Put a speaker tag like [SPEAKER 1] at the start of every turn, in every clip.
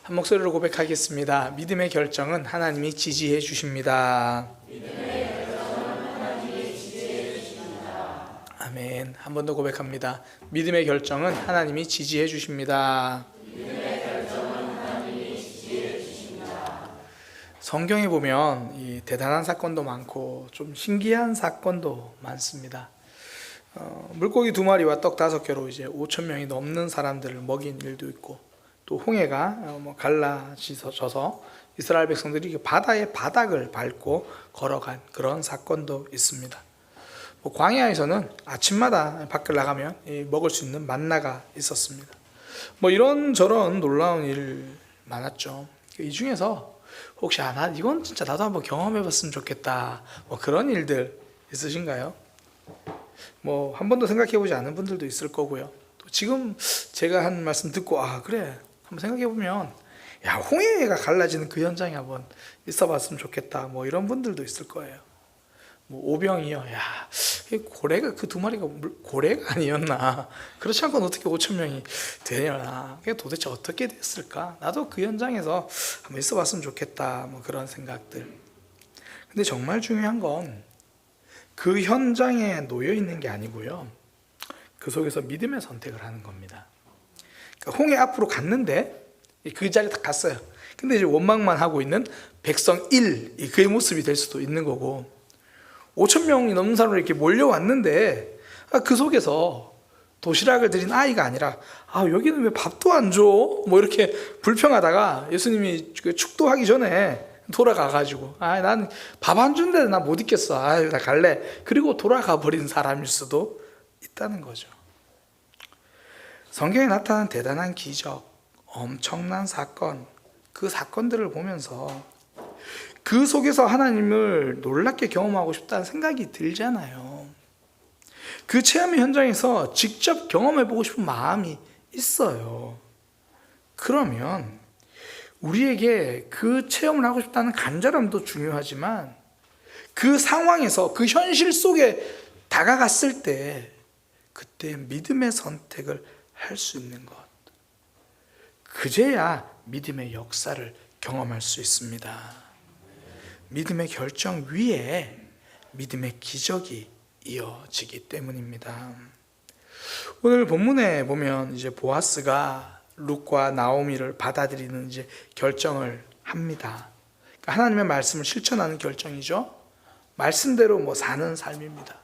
[SPEAKER 1] 한 목소리로 고백하겠습니다. 믿음의 결정은 하나님이 지지해 주십니다. 아멘. 한 번 더 고백합니다. 믿음의 결정은 하나님이 지지해 주십니다. 성경에 보면 이 대단한 사건도 많고 좀 신기한 사건도 많습니다. 물고기 2마리와 떡 5개로 이제 5천 명이 넘는 사람들을 먹인 일도 있고, 또 홍해가 갈라져서 이스라엘 백성들이 바다의 바닥을 밟고 걸어간 그런 사건도 있습니다. 광야에서는 아침마다 밖을 나가면 먹을 수 있는 만나가 있었습니다. 이런저런 놀라운 일 많았죠. 이 중에서 혹시 이건 진짜 나도 한번 경험해봤으면 좋겠다, 그런 일들 있으신가요? 한 번도 생각해보지 않은 분들도 있을 거고요. 또 지금 제가 한 말씀 듣고 그래 한번 생각해보면 홍해가 갈라지는 그 현장에 한번 있어봤으면 좋겠다, 이런 분들도 있을 거예요. 오병이요, 고래가 그 2마리가 고래가 아니었나, 그렇지 않고는 어떻게 5천 명이 되려나, 그게 도대체 어떻게 됐을까, 나도 그 현장에서 한번 있어봤으면 좋겠다, 그런 생각들. 근데 정말 중요한 건 그 현장에 놓여 있는 게 아니고요, 그 속에서 믿음의 선택을 하는 겁니다. 그러니까 홍해 앞으로 갔는데 그 자리에 딱 갔어요. 근데 이제 원망만 하고 있는 백성 1, 그의 모습이 될 수도 있는 거고, 5천 명이 넘는 사람으로 이렇게 몰려왔는데 그 속에서 도시락을 드린 아이가 아니라 여기는 왜 밥도 안 줘? 이렇게 불평하다가 예수님이 축도하기 전에 돌아가가지고 나는 밥 안 준데 나 못 있겠어, 나 갈래, 그리고 돌아가 버린 사람일 수도 있다는 거죠. 성경에 나타난 대단한 기적, 엄청난 사건, 그 사건들을 보면서 그 속에서 하나님을 놀랍게 경험하고 싶다는 생각이 들잖아요. 그 체험의 현장에서 직접 경험해보고 싶은 마음이 있어요. 그러면 우리에게 그 체험을 하고 싶다는 간절함도 중요하지만, 그 상황에서 그 현실 속에 다가갔을 때 그때 믿음의 선택을 할 수 있는 것, 그제야 믿음의 역사를 경험할 수 있습니다. 믿음의 결정 위에 믿음의 기적이 이어지기 때문입니다. 오늘 본문에 보면 이제 보아스가 룻과 나오미를 받아들이는 이제 결정을 합니다. 그러니까 하나님의 말씀을 실천하는 결정이죠. 말씀대로 사는 삶입니다.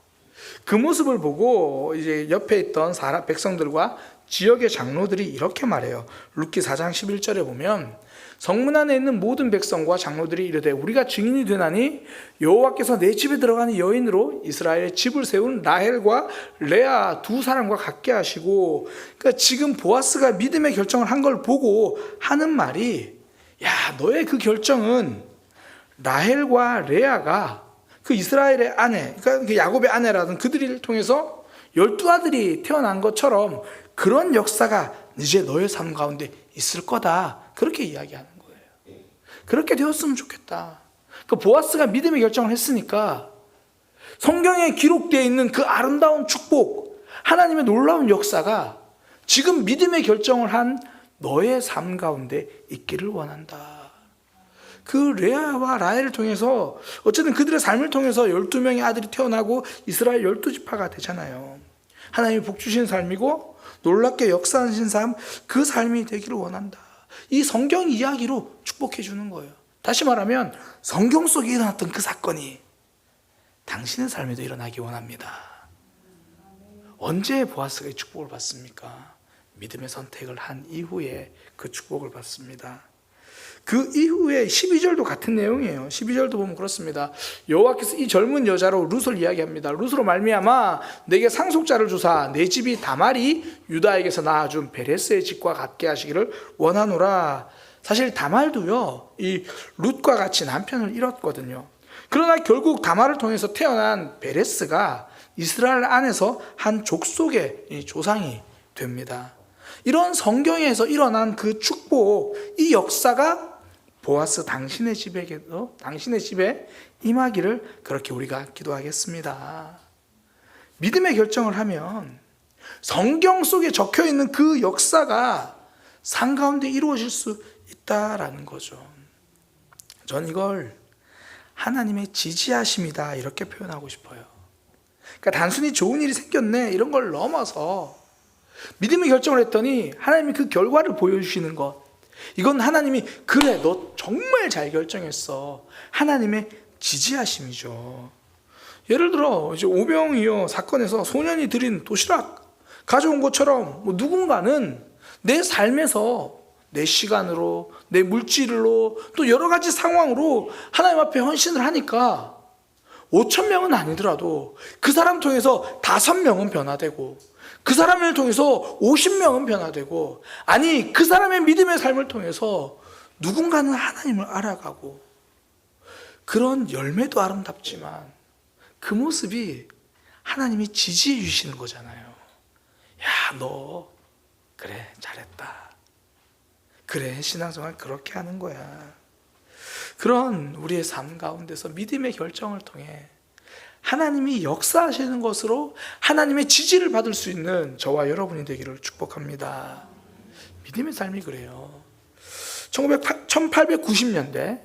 [SPEAKER 1] 그 모습을 보고 이제 옆에 있던 백성들과 지역의 장로들이 이렇게 말해요. 룻기 4장 11절에 보면 성문 안에 있는 모든 백성과 장로들이 이르되 우리가 증인이 되나니 여호와께서 내 집에 들어가는 여인으로 이스라엘의 집을 세운 라헬과 레아 2사람과 같게 하시고, 그러니까 지금 보아스가 믿음의 결정을 한 걸 보고 하는 말이, 너의 그 결정은 라헬과 레아가 그 이스라엘의 아내, 그러니까 그 야곱의 아내라든 그들을 통해서 12아들이 태어난 것처럼 그런 역사가 이제 너의 삶 가운데 있을 거다, 그렇게 이야기하는 거예요. 그렇게 되었으면 좋겠다. 그 보아스가 믿음의 결정을 했으니까 성경에 기록되어 있는 그 아름다운 축복, 하나님의 놀라운 역사가 지금 믿음의 결정을 한 너의 삶 가운데 있기를 원한다. 그 레아와 라헬을 통해서 어쨌든 그들의 삶을 통해서 12명의 아들이 태어나고 이스라엘 12지파가 되잖아요. 하나님이 복 주신 삶이고 놀랍게 역사하신 삶, 그 삶이 되기를 원한다. 이 성경 이야기로 축복해 주는 거예요. 다시 말하면 성경 속에 일어났던 그 사건이 당신의 삶에도 일어나기 원합니다. 언제 보아스가 이 축복을 받습니까? 믿음의 선택을 한 이후에 그 축복을 받습니다. 그 이후에 12절도 같은 내용이에요. 12절도 보면 그렇습니다. 여호와께서 이 젊은 여자로 룻을 이야기합니다. 룻으로 말미암아 내게 상속자를 주사 내 집이 다말이 유다에게서 낳아준 베레스의 집과 같게 하시기를 원하노라. 사실 다말도요, 이 룻과 같이 남편을 잃었거든요. 그러나 결국 다말을 통해서 태어난 베레스가 이스라엘 안에서 한 족속의 조상이 됩니다. 이런 성경에서 일어난 그 축복, 이 역사가 보아스 당신의 집에 임하기를 그렇게 우리가 기도하겠습니다. 믿음의 결정을 하면 성경 속에 적혀있는 그 역사가 삶 가운데 이루어질 수 있다라는 거죠. 전 이걸 하나님의 지지하심이다 이렇게 표현하고 싶어요. 그러니까 단순히 좋은 일이 생겼네 이런 걸 넘어서 믿음의 결정을 했더니 하나님이 그 결과를 보여주시는 것, 이건 하나님이 그래 너 정말 잘 결정했어, 하나님의 지지하심이죠. 예를 들어 이제 오병이어 사건에서 소년이 드린 도시락 가져온 것처럼 누군가는 내 삶에서 내 시간으로, 내 물질로, 또 여러 가지 상황으로 하나님 앞에 헌신을 하니까 5,000명은 아니더라도 그 사람 통해서 5명은 변화되고, 그 사람을 통해서 50명은 변화되고, 아니 그 사람의 믿음의 삶을 통해서 누군가는 하나님을 알아가고, 그런 열매도 아름답지만 그 모습이 하나님이 지지해 주시는 거잖아요. 야, 너 그래 잘했다, 그래 신앙생활 그렇게 하는 거야. 그런 우리의 삶 가운데서 믿음의 결정을 통해 하나님이 역사하시는 것으로 하나님의 지지를 받을 수 있는 저와 여러분이 되기를 축복합니다. 믿음의 삶이 그래요. 1890년대,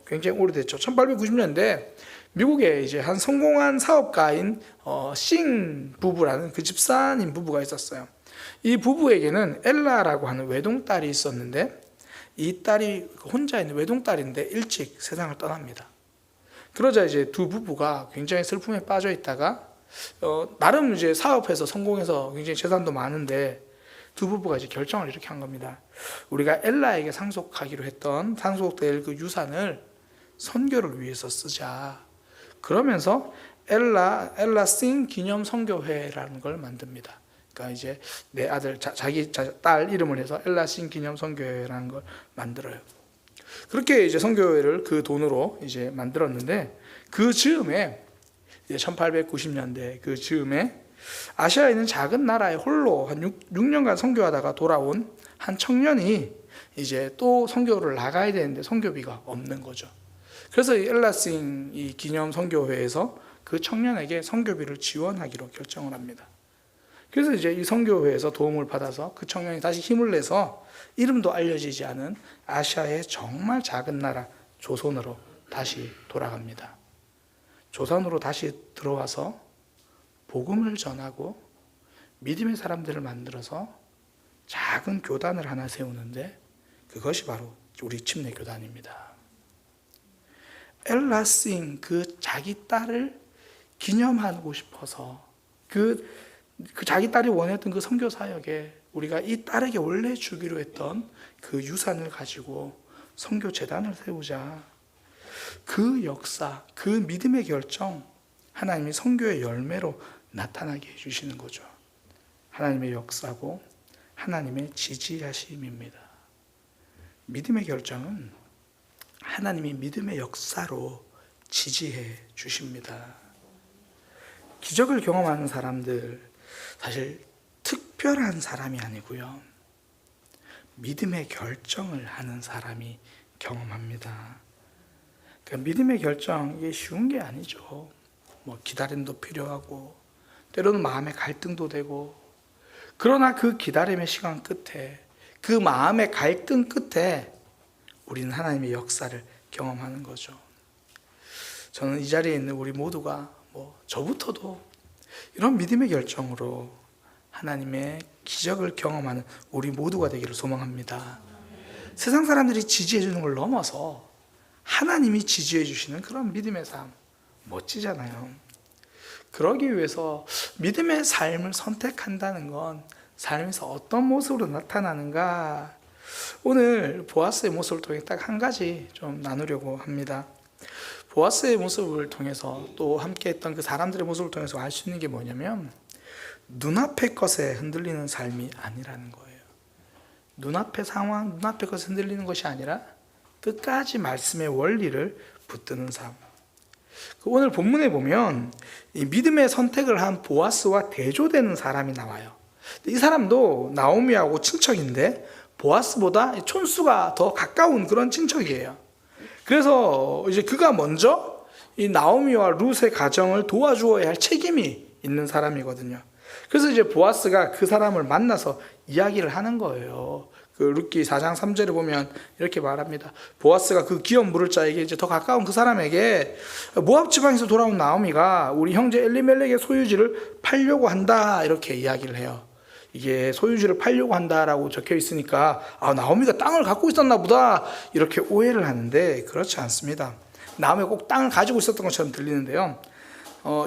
[SPEAKER 1] 굉장히 오래됐죠. 1890년대 미국에 이제 한 성공한 사업가인 싱 부부라는 그 집사님 부부가 있었어요. 이 부부에게는 엘라라고 하는 외동딸이 있었는데, 이 딸이 혼자 있는 외동딸인데 일찍 세상을 떠납니다. 그러자 이제 두 부부가 굉장히 슬픔에 빠져 있다가 나름 이제 사업해서 성공해서 굉장히 재산도 많은데, 두 부부가 이제 결정을 이렇게 한 겁니다. 우리가 엘라에게 상속될 그 유산을 선교를 위해서 쓰자. 그러면서 엘라 싱 기념 선교회라는 걸 만듭니다. 그러니까 이제 내 아들, 자기 딸 이름을 해서 엘라 싱 기념 선교회라는 걸 만들어요. 그렇게 이제 선교회를 그 돈으로 이제 만들었는데, 그 즈음에 1890년대 그 즈음에 아시아에 있는 작은 나라에 홀로 한 6년간 선교하다가 돌아온 한 청년이 이제 또 선교를 나가야 되는데 선교비가 없는 거죠. 그래서 이 엘라싱 이 기념 선교회에서 그 청년에게 선교비를 지원하기로 결정을 합니다. 그래서 이제 이 선교회에서 도움을 받아서 그 청년이 다시 힘을 내서 이름도 알려지지 않은 아시아의 정말 작은 나라 조선으로 다시 돌아갑니다. 조선으로 다시 들어와서 복음을 전하고 믿음의 사람들을 만들어서 작은 교단을 하나 세우는데, 그것이 바로 우리 침례교단입니다. 엘라싱 그 자기 딸을 기념하고 싶어서 그 자기 딸이 원했던 그 선교 사역에 우리가 이 딸에게 원래 주기로 했던 그 유산을 가지고 선교 재단을 세우자. 그 역사, 그 믿음의 결정, 하나님이 선교의 열매로 나타나게 해주시는 거죠. 하나님의 역사고 하나님의 지지하심입니다. 믿음의 결정은 하나님이 믿음의 역사로 지지해 주십니다. 기적을 경험하는 사람들, 사실 특별한 사람이 아니고요, 믿음의 결정을 하는 사람이 경험합니다. 그러니까 믿음의 결정, 이게 쉬운 게 아니죠. 기다림도 필요하고 때로는 마음의 갈등도 되고, 그러나 그 기다림의 시간 끝에, 그 마음의 갈등 끝에 우리는 하나님의 역사를 경험하는 거죠. 저는 이 자리에 있는 우리 모두가 저부터도 이런 믿음의 결정으로 하나님의 기적을 경험하는 우리 모두가 되기를 소망합니다. 세상 사람들이 지지해 주는 걸 넘어서 하나님이 지지해 주시는 그런 믿음의 삶, 멋지잖아요. 그러기 위해서 믿음의 삶을 선택한다는 건 삶에서 어떤 모습으로 나타나는가, 오늘 보아스의 모습을 통해 딱 한 가지 좀 나누려고 합니다. 보아스의 모습을 통해서, 또 함께 했던 그 사람들의 모습을 통해서 알 수 있는 게 뭐냐면, 눈앞의 것에 흔들리는 삶이 아니라는 거예요. 눈앞의 상황, 눈앞의 것에 흔들리는 것이 아니라 끝까지 말씀의 원리를 붙드는 삶. 오늘 본문에 보면 이 믿음의 선택을 한 보아스와 대조되는 사람이 나와요. 이 사람도 나오미하고 친척인데 보아스보다 촌수가 더 가까운 그런 친척이에요. 그래서 이제 그가 먼저 이 나오미와 룻의 가정을 도와주어야 할 책임이 있는 사람이거든요. 그래서 이제 보아스가 그 사람을 만나서 이야기를 하는 거예요. 그 룻기 4장 3절에 보면 이렇게 말합니다. 보아스가 그 기업 물을 자에게 이제 더 가까운 그 사람에게 모압 지방에서 돌아온 나오미가 우리 형제 엘리멜렉의 소유지를 팔려고 한다 이렇게 이야기를 해요. 이게 소유지를 팔려고 한다라고 적혀 있으니까 나오미가 땅을 갖고 있었나 보다 이렇게 오해를 하는데 그렇지 않습니다. 나오미가 꼭 땅을 가지고 있었던 것처럼 들리는데요.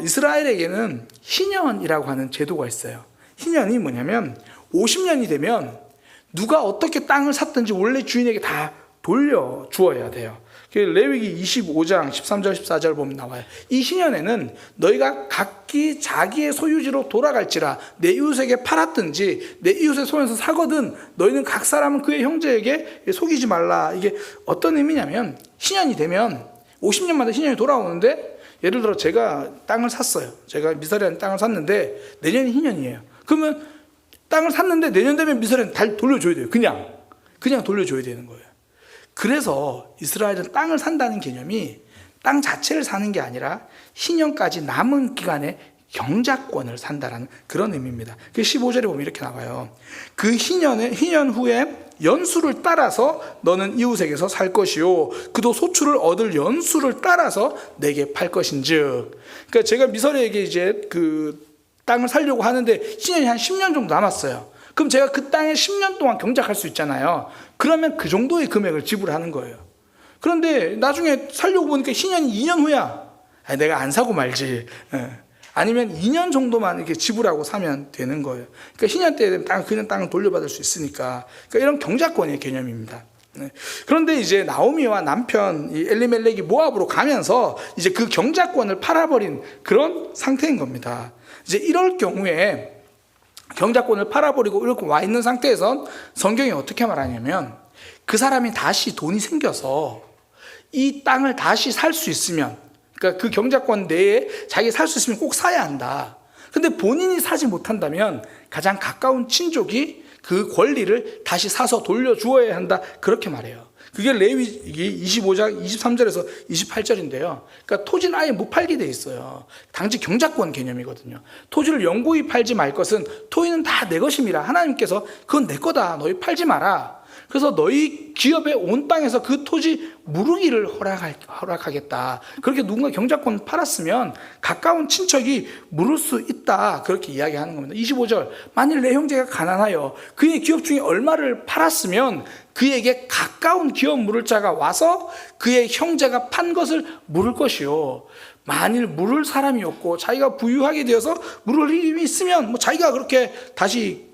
[SPEAKER 1] 이스라엘에게는 희년이라고 하는 제도가 있어요. 희년이 뭐냐면 50년이 되면 누가 어떻게 땅을 샀든지 원래 주인에게 다 돌려주어야 돼요. 레위기 25장 13절 14절 보면 나와요. 이 희년에는 너희가 각기 자기의 소유지로 돌아갈지라 내 이웃에게 팔았든지 내 이웃의 손에서 사거든 너희는 각 사람은 그의 형제에게 속이지 말라. 이게 어떤 의미냐면 희년이 되면 50년마다 희년이 돌아오는데 예를 들어 제가 땅을 샀어요. 제가 미사리한 땅을 샀는데 내년이 희년이에요. 그러면 땅을 샀는데 내년 되면 미사리한 다 돌려줘야 돼요. 그냥 돌려줘야 되는 거예요. 그래서 이스라엘은 땅을 산다는 개념이 땅 자체를 사는 게 아니라 희년까지 남은 기간에 경작권을 산다라는 그런 의미입니다. 15절에 보면 이렇게 나와요. 그 희년 후에 연수를 따라서 너는 이웃에게서 살 것이요 그도 소출을 얻을 연수를 따라서 내게 팔 것인즉. 그러니까 제가 미설에게 이제 그 땅을 살려고 하는데 희년이 한 10년 정도 남았어요. 그럼 제가 그 땅에 10년 동안 경작할 수 있잖아요. 그러면 그 정도의 금액을 지불하는 거예요. 그런데 나중에 살려고 보니까 희년이 2년 후야. 내가 안 사고 말지. 아니면 2년 정도만 이렇게 지불하고 사면 되는 거예요. 그러니까 희년 때 되면 그냥 땅을 돌려받을 수 있으니까. 그러니까 이런 경작권의 개념입니다. 그런데 이제 나오미와 남편 엘리멜렉이 모압으로 가면서 이제 그 경작권을 팔아버린 그런 상태인 겁니다. 이제 이럴 경우에 경작권을 팔아버리고 이렇게 와 있는 상태에선 성경이 어떻게 말하냐면 그 사람이 다시 돈이 생겨서 이 땅을 다시 살 수 있으면, 그러니까 그 경작권 내에 자기 살 수 있으면 꼭 사야 한다. 근데 본인이 사지 못한다면 가장 가까운 친족이 그 권리를 다시 사서 돌려주어야 한다. 그렇게 말해요. 그게 레위기 25장 23절에서 28절인데요. 그러니까 토지는 아예 못 팔게 돼 있어요. 당시 경작권 개념이거든요. 토지를 영구히 팔지 말 것은 토지는 다 내 것임이라. 하나님께서 그건 내 거다. 너희 팔지 마라. 그래서 너희 기업의 온 땅에서 그 토지 무르기를 허락하겠다. 그렇게 누군가 경작권을 팔았으면 가까운 친척이 물을 수 있다. 그렇게 이야기하는 겁니다. 25절. 만일 내 형제가 가난하여 그의 기업 중에 얼마를 팔았으면 그에게 가까운 기업 물을 자가 와서 그의 형제가 판 것을 물을 것이요. 만일 물을 사람이 없고 자기가 부유하게 되어서 물을 힘이 있으면 자기가 그렇게 다시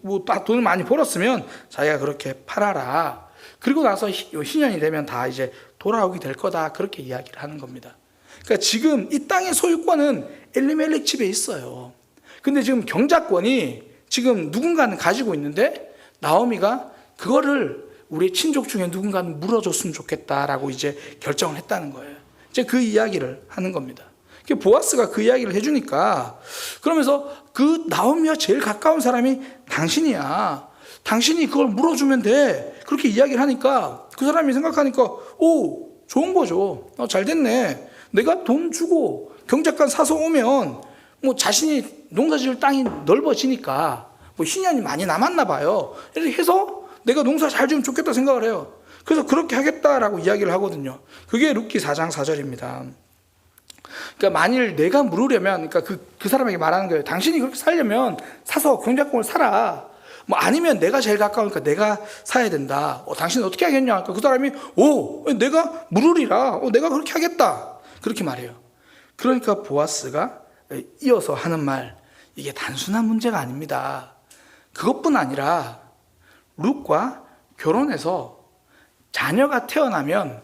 [SPEAKER 1] 돈을 많이 벌었으면 자기가 그렇게 팔아라. 그리고 나서 희년이 되면 다 이제 돌아오게 될 거다. 그렇게 이야기를 하는 겁니다. 그러니까 지금 이 땅의 소유권은 엘리멜렉 집에 있어요. 근데 지금 경작권이 지금 누군가는 가지고 있는데 나오미가 그거를 우리 친족 중에 누군가는 물어줬으면 좋겠다라고 이제 결정을 했다는 거예요. 이제 그 이야기를 하는 겁니다. 보아스가 그 이야기를 해주니까 그러면서 그 나오미와 제일 가까운 사람이 당신이야. 당신이 그걸 물어주면 돼. 그렇게 이야기를 하니까 그 사람이 생각하니까 오, 좋은 거죠. 잘 됐네. 내가 돈 주고 경작권 사서 오면 자신이 농사지을 땅이 넓어지니까 희년이 많이 남았나 봐요. 이렇게 해서 내가 농사 잘 지으면 좋겠다 생각을 해요. 그래서 그렇게 하겠다라고 이야기를 하거든요. 그게 룻기 4장 4절입니다. 그러니까 만일 내가 물으려면, 그러니까 그 사람에게 말하는 거예요. 당신이 그렇게 살려면 사서 경작권을 사라. 아니면 내가 제일 가까우니까 내가 사야 된다. 당신은 어떻게 하겠냐? 그러니까 그 사람이 내가 물으리라. 내가 그렇게 하겠다. 그렇게 말해요. 그러니까 보아스가 이어서 하는 말, 이게 단순한 문제가 아닙니다. 그것뿐 아니라 룻과 결혼해서 자녀가 태어나면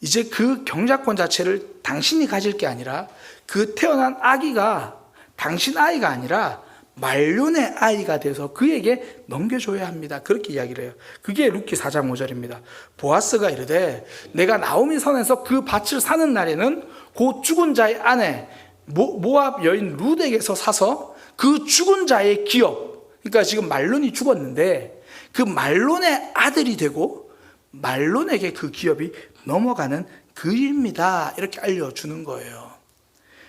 [SPEAKER 1] 이제 그 경작권 자체를 당신이 가질 게 아니라 그 태어난 아기가 당신 아이가 아니라 말론의 아이가 돼서 그에게 넘겨줘야 합니다. 그렇게 이야기를 해요. 그게 룻기 4장 5절입니다. 보아스가 이르되 내가 나오미 선에서 그 밭을 사는 날에는 그 죽은 자의 아내 모압 여인 룻에게서 사서 그 죽은 자의 기업, 그러니까 지금 말론이 죽었는데 그 말론의 아들이 되고 말론에게 그 기업이 넘어가는 그 일입니다. 이렇게 알려주는 거예요.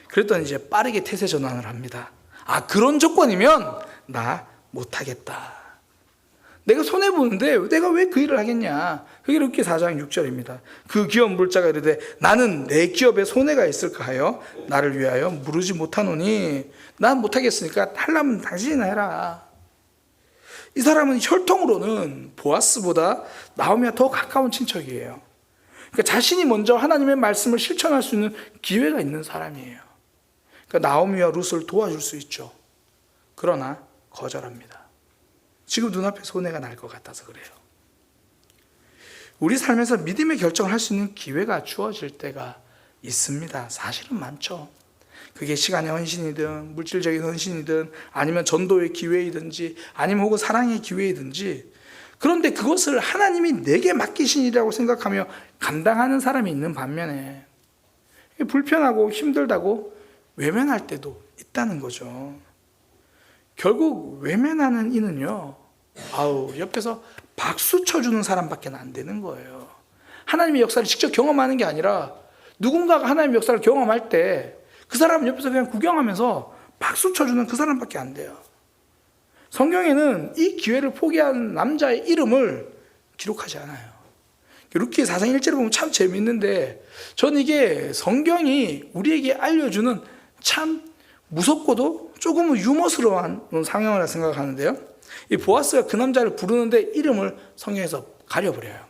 [SPEAKER 1] 그랬더니 이제 빠르게 태세 전환을 합니다. 그런 조건이면 나 못하겠다. 내가 손해보는데 내가 왜 그 일을 하겠냐. 그게 룻기 4장 6절입니다. 그 기업 물자가 이르되 나는 내 기업에 손해가 있을까 하여 나를 위하여 물으지 못하노니 난 못하겠으니까 하려면 당신이나 해라. 이 사람은 혈통으로는 보아스보다 나오미와 더 가까운 친척이에요. 그러니까 자신이 먼저 하나님의 말씀을 실천할 수 있는 기회가 있는 사람이에요. 그러니까 나오미와 룻을 도와줄 수 있죠. 그러나 거절합니다. 지금 눈앞에 손해가 날 것 같아서 그래요. 우리 삶에서 믿음의 결정을 할 수 있는 기회가 주어질 때가 있습니다. 사실은 많죠. 그게 시간의 헌신이든 물질적인 헌신이든 아니면 전도의 기회이든지 아니면 혹은 사랑의 기회이든지, 그런데 그것을 하나님이 내게 맡기신 일이라고 생각하며 감당하는 사람이 있는 반면에 불편하고 힘들다고 외면할 때도 있다는 거죠. 결국 외면하는 이는요, 옆에서 박수 쳐주는 사람밖에 안 되는 거예요. 하나님의 역사를 직접 경험하는 게 아니라 누군가가 하나님의 역사를 경험할 때 그 사람은 옆에서 그냥 구경하면서 박수 쳐주는 그 사람밖에 안 돼요. 성경에는 이 기회를 포기한 남자의 이름을 기록하지 않아요. 룻기 4장 1절에 보면 참 재미있는데, 저는 이게 성경이 우리에게 알려주는 참 무섭고도 조금은 유머스러운 상황이라고 생각하는데요. 이 보아스가 그 남자를 부르는데 이름을 성경에서 가려버려요.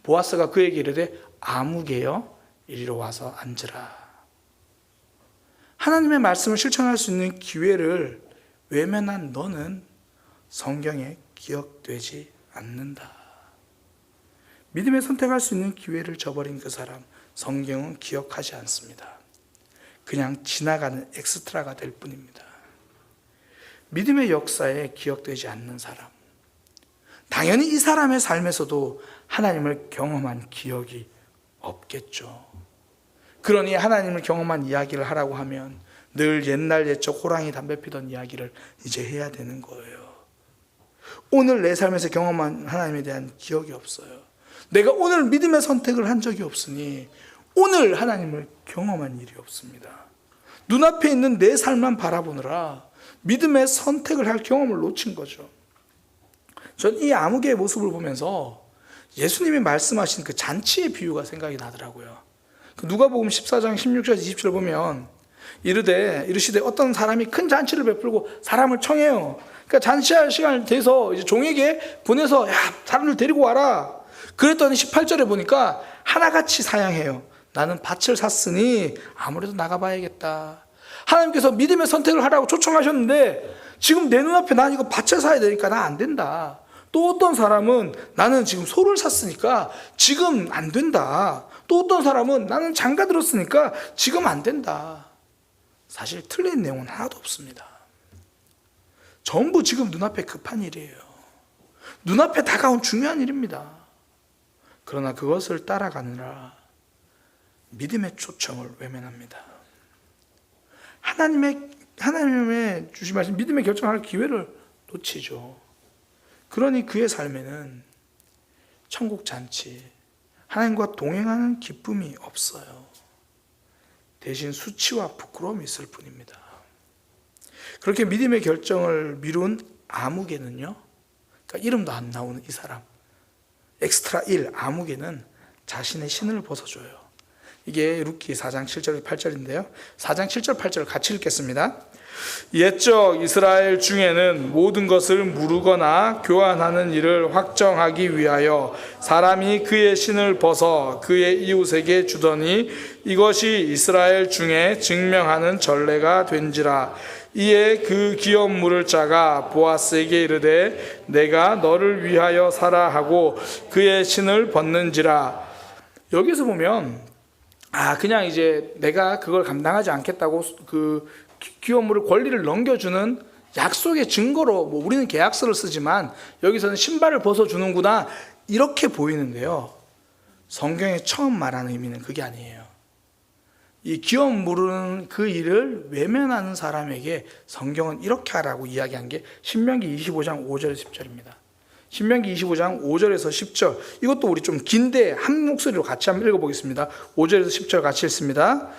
[SPEAKER 1] 보아스가 그에게 이르되 아무개여 이리로 와서 앉으라. 하나님의 말씀을 실천할 수 있는 기회를 외면한 너는 성경에 기억되지 않는다. 믿음의 선택할 수 있는 기회를 저버린 그 사람, 성경은 기억하지 않습니다. 그냥 지나가는 엑스트라가 될 뿐입니다. 믿음의 역사에 기억되지 않는 사람, 당연히 이 사람의 삶에서도 하나님을 경험한 기억이 없겠죠. 그러니 하나님을 경험한 이야기를 하라고 하면 늘 옛날 옛적 호랑이 담배 피던 이야기를 이제 해야 되는 거예요. 오늘 내 삶에서 경험한 하나님에 대한 기억이 없어요. 내가 오늘 믿음의 선택을 한 적이 없으니 오늘 하나님을 경험한 일이 없습니다. 눈앞에 있는 내 삶만 바라보느라 믿음의 선택을 할 경험을 놓친 거죠. 전 이 아무개의 모습을 보면서 예수님이 말씀하신 그 잔치의 비유가 생각이 나더라고요. 누가복음 14장 16절 20절 보면 이르시되 어떤 사람이 큰 잔치를 베풀고 사람을 청해요. 그러니까 잔치할 시간이 돼서 이제 종에게 보내서 사람들 데리고 와라. 그랬더니 18절에 보니까 하나같이 사양해요. 나는 밭을 샀으니 아무래도 나가봐야겠다. 하나님께서 믿음의 선택을 하라고 초청하셨는데 지금 내 눈앞에 난 이거 밭을 사야 되니까 나 안 된다. 또 어떤 사람은 나는 지금 소를 샀으니까 지금 안 된다. 또 어떤 사람은 나는 장가 들었으니까 지금 안 된다. 사실 틀린 내용은 하나도 없습니다. 전부 지금 눈앞에 급한 일이에요. 눈앞에 다가온 중요한 일입니다. 그러나 그것을 따라가느라 믿음의 초청을 외면합니다. 하나님의 주시하신 믿음의 결정할 기회를 놓치죠. 그러니 그의 삶에는 천국 잔치, 하나님과 동행하는 기쁨이 없어요. 대신 수치와 부끄러움이 있을 뿐입니다. 그렇게 믿음의 결정을 미룬 아무개는요, 그러니까 이름도 안 나오는 이 사람, 엑스트라 1 아무개는 자신의 신을 벗어줘요. 이게 룻기 4장 7절 8절인데요. 4장 7절 8절 같이 읽겠습니다. 옛적 이스라엘 중에는 모든 것을 무르거나 교환하는 일을 확정하기 위하여 사람이 그의 신을 벗어 그의 이웃에게 주더니 이것이 이스라엘 중에 증명하는 전례가 된지라. 이에 그 기업 물을 자가 보아스에게 이르되 내가 너를 위하여 사라 하고 그의 신을 벗는지라. 여기서 보면 그냥 이제 내가 그걸 감당하지 않겠다고 그 기업물을 권리를 넘겨주는 약속의 증거로 우리는 계약서를 쓰지만 여기서는 신발을 벗어주는구나 이렇게 보이는데요. 성경에 처음 말하는 의미는 그게 아니에요. 이 기업 물은 그 일을 외면하는 사람에게 성경은 이렇게 하라고 이야기한 게 신명기 25장 5절 10절입니다. 신명기 25장 5절에서 10절. 이것도 우리 좀 긴데 한 목소리로 같이 한번 읽어보겠습니다. 5절에서 10절 같이 읽습니다.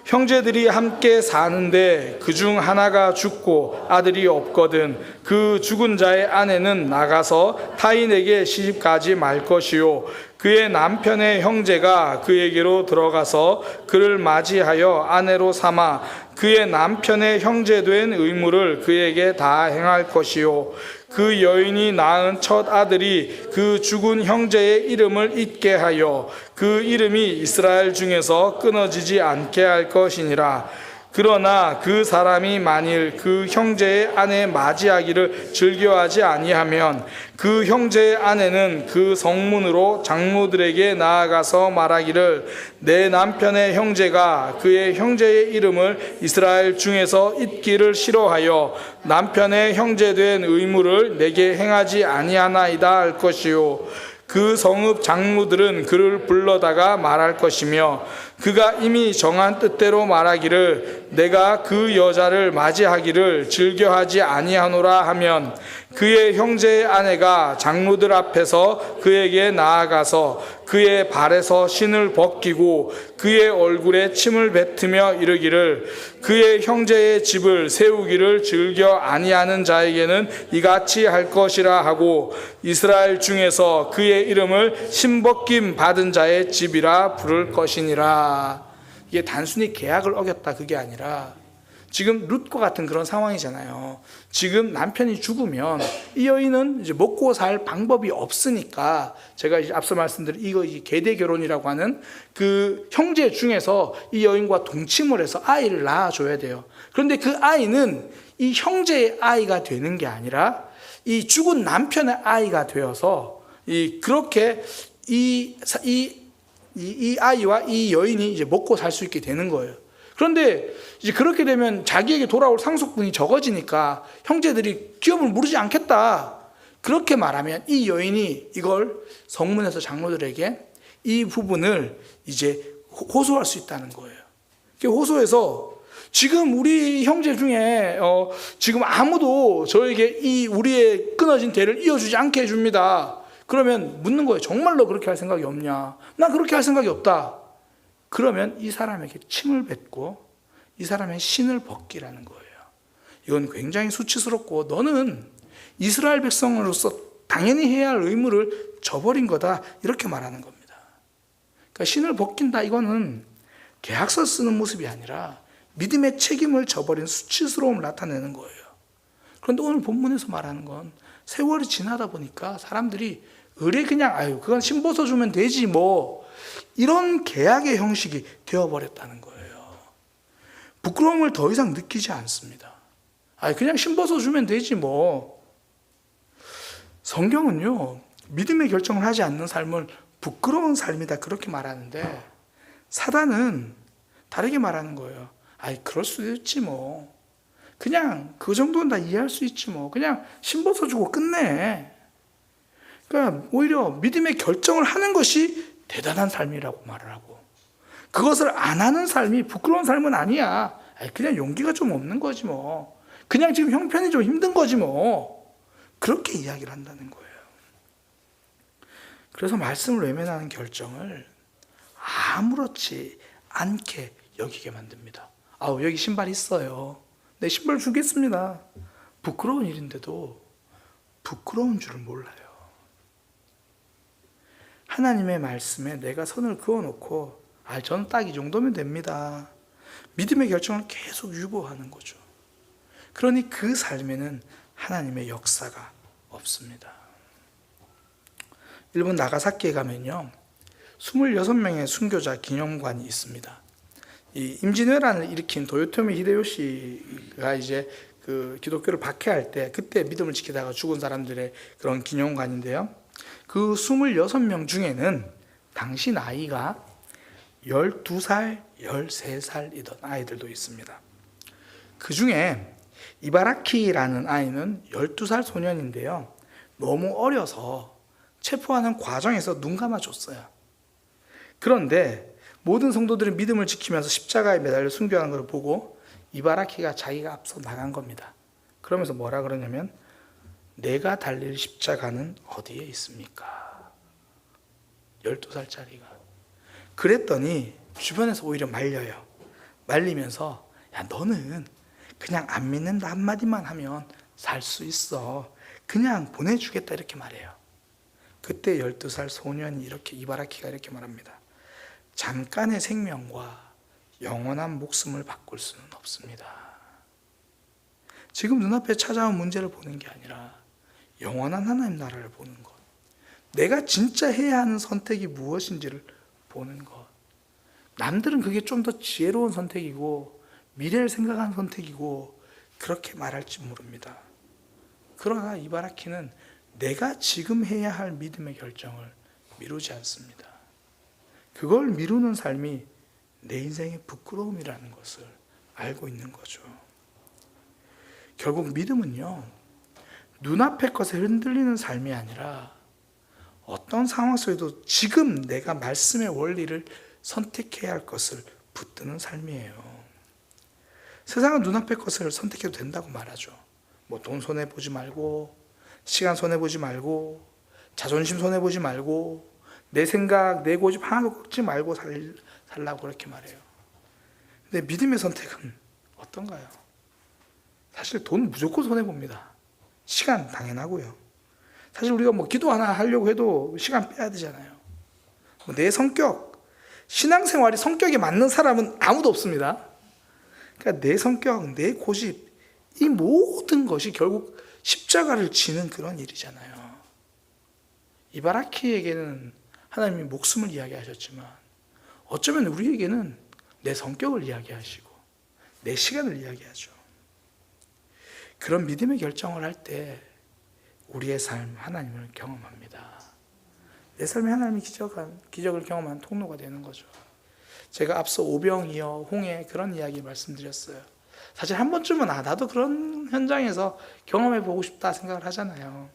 [SPEAKER 1] 형제들이 함께 사는데 그중 하나가 죽고 아들이 없거든 그 죽은 자의 아내는 나가서 타인에게 시집가지 말 것이요 그의 남편의 형제가 그에게로 들어가서 그를 맞이하여 아내로 삼아 그의 남편의 형제된 의무를 그에게 다 행할 것이요 그 여인이 낳은 첫 아들이 그 죽은 형제의 이름을 잊게 하여 그 이름이 이스라엘 중에서 끊어지지 않게 할 것이니라. 그러나 그 사람이 만일 그 형제의 아내 맞이하기를 즐겨하지 아니하면 그 형제의 아내는 그 성문으로 장로들에게 나아가서 말하기를 내 남편의 형제가 그의 형제의 이름을 이스라엘 중에서 잊기를 싫어하여 남편의 형제된 의무를 내게 행하지 아니하나이다 할 것이요 그 성읍 장로들은 그를 불러다가 말할 것이며 그가 이미 정한 뜻대로 말하기를 내가 그 여자를 맞이하기를 즐겨하지 아니하노라 하면 그의 형제의 아내가 장로들 앞에서 그에게 나아가서 그의 발에서 신을 벗기고 그의 얼굴에 침을 뱉으며 이르기를 그의 형제의 집을 세우기를 즐겨 아니하는 자에게는 이같이 할 것이라 하고 이스라엘 중에서 그의 이름을 신벗김 받은 자의 집이라 부를 것이니라. 이게 단순히 계약을 어겼다 그게 아니라 지금 룻과 같은 그런 상황이잖아요. 지금 남편이 죽으면 이 여인은 이제 먹고 살 방법이 없으니까 제가 이제 앞서 말씀드린 이거 계대 결혼이라고 하는 그 형제 중에서 이 여인과 동침을 해서 아이를 낳아줘야 돼요. 그런데 그 아이는 이 형제의 아이가 되는 게 아니라 이 죽은 남편의 아이가 되어서 그렇게 이 아이와 이 여인이 이제 먹고 살 수 있게 되는 거예요. 그런데 이제 그렇게 되면 자기에게 돌아올 상속분이 적어지니까 형제들이 기업을 무르지 않겠다. 그렇게 말하면 이 여인이 이걸 성문에서 장로들에게 이 부분을 이제 호소할 수 있다는 거예요. 호소해서 지금 우리 형제 중에 지금 아무도 저에게 이 우리의 끊어진 대를 이어주지 않게 해줍니다. 그러면 묻는 거예요. 정말로 그렇게 할 생각이 없냐? 나 그렇게 할 생각이 없다. 그러면 이 사람에게 침을 뱉고 이 사람의 신을 벗기라는 거예요. 이건 굉장히 수치스럽고 너는 이스라엘 백성으로서 당연히 해야 할 의무를 저버린 거다. 이렇게 말하는 겁니다. 그러니까 신을 벗긴다. 이거는 계약서 쓰는 모습이 아니라 믿음의 책임을 저버린 수치스러움을 나타내는 거예요. 그런데 오늘 본문에서 말하는 건 세월이 지나다 보니까 사람들이 의뢰 그냥 그건 신벗어 주면 되지 뭐 이런 계약의 형식이 되어버렸다는 거예요. 부끄러움을 더 이상 느끼지 않습니다. 그냥 신벗어 주면 되지 뭐. 성경은요 믿음의 결정을 하지 않는 삶을 부끄러운 삶이다 그렇게 말하는데 사단은 다르게 말하는 거예요. 그럴 수도 있지 뭐. 그냥 그 정도는 다 이해할 수 있지 뭐. 그냥 신벗어 주고 끝내. 그러니까 오히려 믿음의 결정을 하는 것이 대단한 삶이라고 말을 하고 그것을 안 하는 삶이 부끄러운 삶은 아니야. 그냥 용기가 좀 없는 거지 뭐. 그냥 지금 형편이 좀 힘든 거지 뭐. 그렇게 이야기를 한다는 거예요. 그래서 말씀을 외면하는 결정을 아무렇지 않게 여기게 만듭니다. 여기 신발 있어요. 내 신발 주겠습니다. 부끄러운 일인데도 부끄러운 줄을 몰라요. 하나님의 말씀에 내가 선을 그어놓고 저는 딱 이 정도면 됩니다. 믿음의 결정을 계속 유보하는 거죠. 그러니 그 삶에는 하나님의 역사가 없습니다. 일본 나가사키에 가면요 26명의 순교자 기념관이 있습니다. 이 임진왜란을 일으킨 도요토미 히데요시가 이제 그 기독교를 박해할 때 그때 믿음을 지키다가 죽은 사람들의 그런 기념관인데요. 그 26명 중에는 당시 나이가 12살, 13살이던 아이들도 있습니다. 그 중에 이바라키라는 아이는 12살 소년인데요. 너무 어려서 체포하는 과정에서 눈 감아줬어요. 그런데 모든 성도들이 믿음을 지키면서 십자가에 매달려 순교하는 걸 보고 이바라키가 자기가 앞서 나간 겁니다. 그러면서 뭐라 그러냐면 내가 달릴 십자가는 어디에 있습니까? 12살짜리가. 그랬더니 주변에서 오히려 말려요. 말리면서 야, 너는 그냥 안 믿는다 한마디만 하면 살 수 있어. 그냥 보내주겠다 이렇게 말해요. 그때 12살 소년이 이렇게, 이바라키가 이렇게 말합니다. 잠깐의 생명과 영원한 목숨을 바꿀 수는 없습니다. 지금 눈앞에 찾아온 문제를 보는 게 아니라 영원한 하나님 나라를 보는 것, 내가 진짜 해야 하는 선택이 무엇인지를 보는 것. 남들은 그게 좀 더 지혜로운 선택이고 미래를 생각하는 선택이고 그렇게 말할지 모릅니다. 그러나 이바라키는 내가 지금 해야 할 믿음의 결정을 미루지 않습니다. 그걸 미루는 삶이 내 인생의 부끄러움이라는 것을 알고 있는 거죠. 결국 믿음은요, 눈앞의 것에 흔들리는 삶이 아니라 어떤 상황 속에도 지금 내가 말씀의 원리를 선택해야 할 것을 붙드는 삶이에요. 세상은 눈앞의 것을 선택해도 된다고 말하죠. 뭐 돈 손해보지 말고, 시간 손해보지 말고, 자존심 손해보지 말고, 내 생각, 내 고집 하나도 꺾지 말고 살라고 그렇게 말해요. 근데 믿음의 선택은 어떤가요? 사실 돈 무조건 손해봅니다. 시간 당연하고요. 사실 우리가 뭐 기도 하나 하려고 해도 시간 빼야 되잖아요. 내 성격, 신앙생활이 성격에 맞는 사람은 아무도 없습니다. 그러니까 내 성격, 내 고집, 이 모든 것이 결국 십자가를 지는 그런 일이잖아요. 이바라키에게는 하나님이 목숨을 이야기하셨지만 어쩌면 우리에게는 내 성격을 이야기하시고 내 시간을 이야기하죠. 그런 믿음의 결정을 할 때 우리의 삶 하나님을 경험합니다. 내 삶에 하나님이 기적을 경험한 통로가 되는 거죠. 제가 앞서 오병이어, 홍해 그런 이야기 말씀드렸어요. 사실 한 번쯤은 나도 그런 현장에서 경험해 보고 싶다 생각을 하잖아요.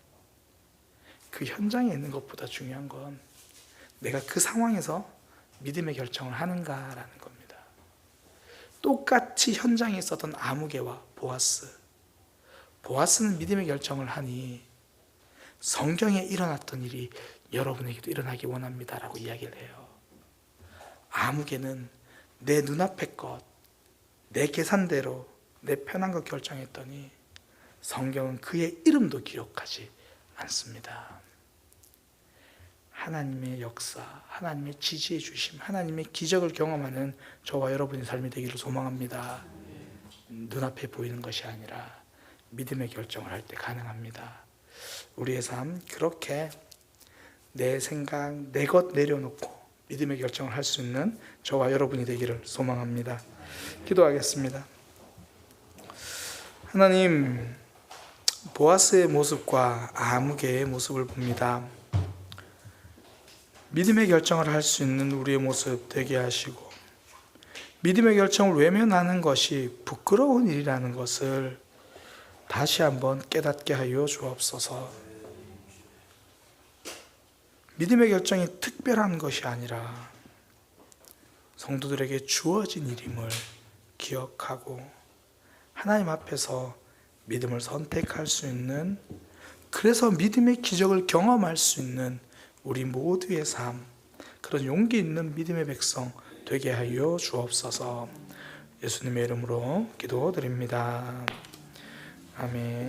[SPEAKER 1] 그 현장에 있는 것보다 중요한 건 내가 그 상황에서 믿음의 결정을 하는가라는 겁니다. 똑같이 현장에 있었던 아무개와 보아스는 믿음의 결정을 하니 성경에 일어났던 일이 여러분에게도 일어나기 원합니다라고 이야기를 해요. 아무개는 내 눈앞의 것, 내 계산대로 내 편한 것 결정했더니 성경은 그의 이름도 기록하지 않습니다. 하나님의 역사, 하나님의 지지해 주심, 하나님의 기적을 경험하는 저와 여러분의 삶이 되기를 소망합니다. 눈앞에 보이는 것이 아니라 믿음의 결정을 할 때 가능합니다. 우리의 삶 그렇게 내 생각, 내 것 내려놓고 믿음의 결정을 할 수 있는 저와 여러분이 되기를 소망합니다. 기도하겠습니다. 하나님, 보아스의 모습과 아무개의 모습을 봅니다. 믿음의 결정을 할 수 있는 우리의 모습 되게 하시고 믿음의 결정을 외면하는 것이 부끄러운 일이라는 것을 다시 한번 깨닫게 하여 주옵소서. 믿음의 결정이 특별한 것이 아니라 성도들에게 주어진 일임을 기억하고 하나님 앞에서 믿음을 선택할 수 있는, 그래서 믿음의 기적을 경험할 수 있는 우리 모두의 삶, 그런 용기 있는 믿음의 백성 되게 하여 주옵소서. 예수님의 이름으로 기도드립니다. 아멘.